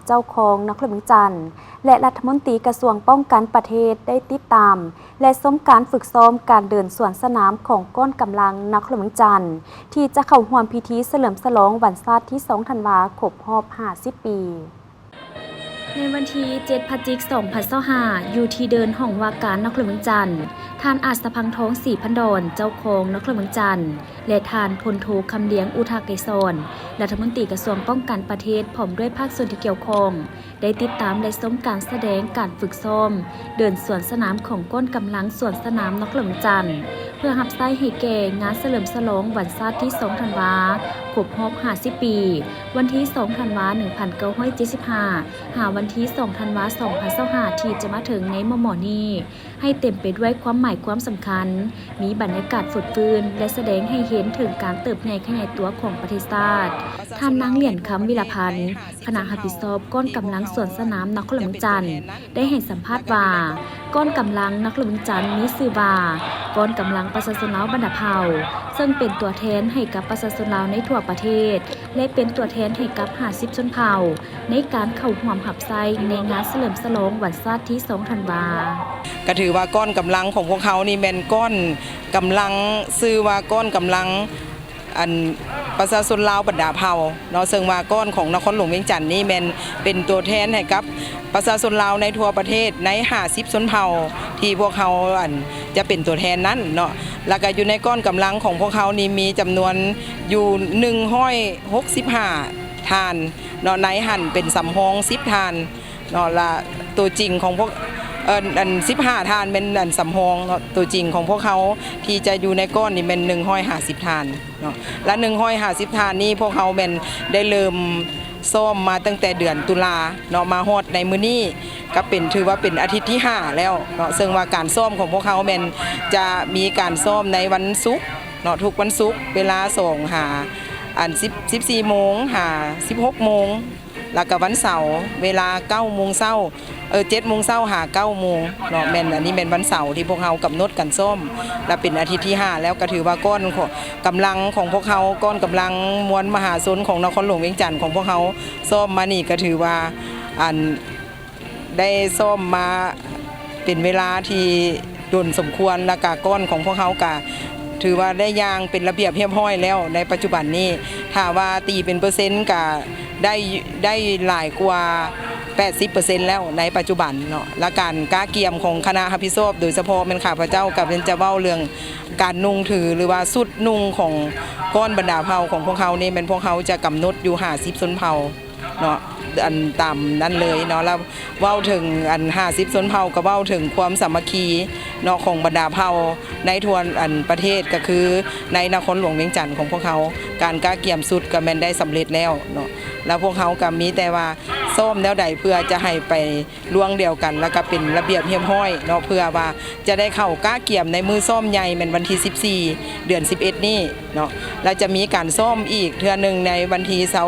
เจ้าของนครหลวงจันทร์และรัฐมนตรีกระทรวงป้องกันประเทศได้ติดตามและชมการฝึกซ้อมการเดินสวนสนามของก้อนกำลังนครหลวงจันทร์ที่จะเข้าร่วมพิธีเฉลิมฉลองวันชาติที่2ธันวาคมครบ50 ปีในวันที่7 พฤศจิกายน 2025อยู่ที่เดินห้องว่าการนครหลวงจันทร์ท่านอาจสะพังทองศรีพันดรเจ้าของนครหลวงจันทร์และท่านพลโทคำเลี้ยงอุทาไกรสอนรัฐมนตรีกระทรวงป้องกันประเทศพร้อมด้วยภาคส่วนที่เกี่ยวข้องได้ติดตามและชมการแสดงการฝึกซ้อมเดินสวนสนามของก้นกำลังสวนสนามนครหลวงจันทร์เพื่อรับใช้ให้แก่งานเฉลิมฉลองวันชาติที่2ธันวาคมครบ50 ปีวันที่2ธันวา1975หาวันที่2ธันวา2025ที่จะมาถึงในมม.นี้ให้เต็มไปด้วยความหมายความสำคัญมีบรรยากาศฝุดฟื้นและแสดงให้เห็นถึงการเติบใหญ่ขยายตัวของประเทศชาติท่านนางเหรียญคำวิลพันธ์คณะรับผิดชอบก้อนกำลังสวนสนามนครหลวงจันทร์ได้ให้สัมภาษณ์ว่าก้อนกำลังนครหลวงจันทร์มีชื่อว่าก้อนกำลังประชาชนลาวบรรดาเผ่าซึ่งเป็นตัวแทนให้กับประชาชนลาวในทั่วประเทศและเป็นตัวแทนให้กับ50ชนเผ่าในการเข้าร่วมรับใช้ในงานเฉลิมฉลองวันชาติที่2ธันวาก็ถือว่าก้อนกำลังของพวกเขานี่เป็นก้อนกำลังชื่อว่าก้อนกำลังอันประชาชนลาวบรรดาเผ่าเนาะซึ่งว่าก้อนของนครหลวงเวียงจันทน์นี่เป็นตัวแทนให้กับประชาชนลาวในทั่วประเทศใน50ชนเผ่าที่พวกเขาจะเป็นตัวแทนนั้นเนาะแล้วก็อยู่ในก้อนกำลังของพวกเขานี่มีจำนวนอยู่165ทานเนาะในหั่นเป็นสำรอง10ทานเนาะละตัวจริงของพวก15ทานเป็นสำรองเนาะตัวจริงของพวกเขาที่จะอยู่ในก้อนนี่เป็น150ทานเนาะและ150ทานนี้พวกเขาเป็นได้เริ่มซ้อมมาตั้งแต่เดือนตุลาเนาะมาฮอดในมื้อนี้ก็เป็นถือว่าเป็นอาทิตย์ที่5แล้วเนาะซึ่งว่าการซ้อมของพวกเขาเป็นจะมีการซ้อมในวันศุกร์เนาะทุกวันศุกร์เวลา2 หา14 โมงหา16 โมงแล้วก็วันเสาร์เวลา9 โมงเช้า7 โมงเช้าหา9 โมงเนาะแม่นอันนี้เป็นวันเสาร์ที่พวกเขากำหนดกันซ้อมและเป็นอาทิตย์ที่5แล้วก็ถือว่าก้อนกำลังของพวกเขาก้อนกำลังมวลมหาชนของนครหลวงเวียงจันทน์ของพวกเขาซ้อมมานี่ก็ถือว่าได้ซ้อมมาเป็นเวลาที่โดนสมควรและก็ก้อนของพวกเขาก็ถือว่าได้ย่างเป็นระเบียบเรียบร้อยแล้วในปัจจุบันนี้ถ้าว่าตีเป็นเปอร์เซ็นต์ก็ได้หลายกว่า80% แล้วในปัจจุบันเนาะและการก้าเกียมของคณะรับผิดชอบโดยเฉพาะเป็นข้าพเจ้ากับเป็นจะเว้าเรื่องการนุ่งถือหรือว่าสุดนุ่งของก้อนบรรดาเผ่าของพวกเขานี่เป็นพวกเขาจะกำหนดอยู่50ชนเผ่าเนาะตามนั้นเลยเนาะแล้วเว้าถึง50ชนเผ่าก็เว้าถึงความสามัคคีเนาะของบรรดาเผ่าในทั่วประเทศก็คือในนครหลวงเวียงจันทน์ของพวกเขาการก้าเกียมสุดก็แม่นได้สำเร็จแล้วเนาะแล้วพวกเขาก็มีแต่ว่าซ้อมแนวใดเพื่อจะให้ไปล่วงเดียวกันแล้วก็เป็นระเบียบเรียบร้อยเนาะเพื่อว่าจะได้เข้าก้าเกียมในมือซ้อมใหญ่เป็นวันที่14 เดือน 11นี่เนาะแล้วจะมีการซ้อมอีกเทื่อนึงในวันที่เสา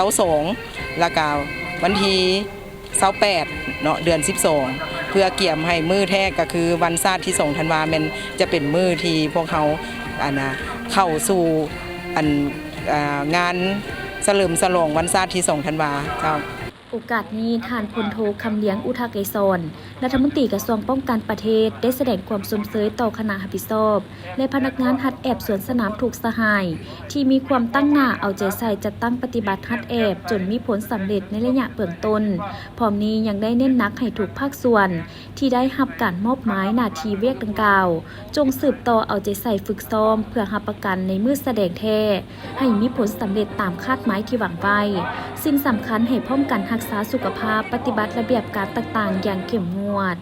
ร์2แล้วก็วันที่28เนาะเดือน12เพื่อเกี่ยมให้มือแท้ก็คือวันชาติที่2ธันวาคมจะเป็นมือที่พวกเขาเข้าสู่งานเฉลิมฉลองวันชาติที่2ธันวาคมเจ้าโอกาสนี้ท่านพลโทคำเลี้ยงอุทาไกรสอนรัฐมนตรีกระทรวงป้องกันประเทศได้แสดงความสมเสยต่อคณะรับผิดชอบและพนักงานฮัดแอบสวนสนามถูกสหายที่มีความตั้งหน้าเอาใจใส่จัดตั้งปฏิบัติฮัดแอบจนมีผลสำเร็จในระยะเบื้องต้นพร้อมนี้ยังได้เน้นหนักให้ทุกภาคส่วนที่ได้รับการมอบหมายหน้าที่เวียกดังกล่าวจงสืบต่อเอาใจใส่ฝึกซ้อมเพื่อรับประกันในมือแสดงแท้ให้มีผลสำเร็จตามคาดหมายที่หวังไว้สิ่งสำคัญให้พร้อมกันรักษาสุขภาพปฏิบัติระเบียบการต่างๆอย่างเข้มงวด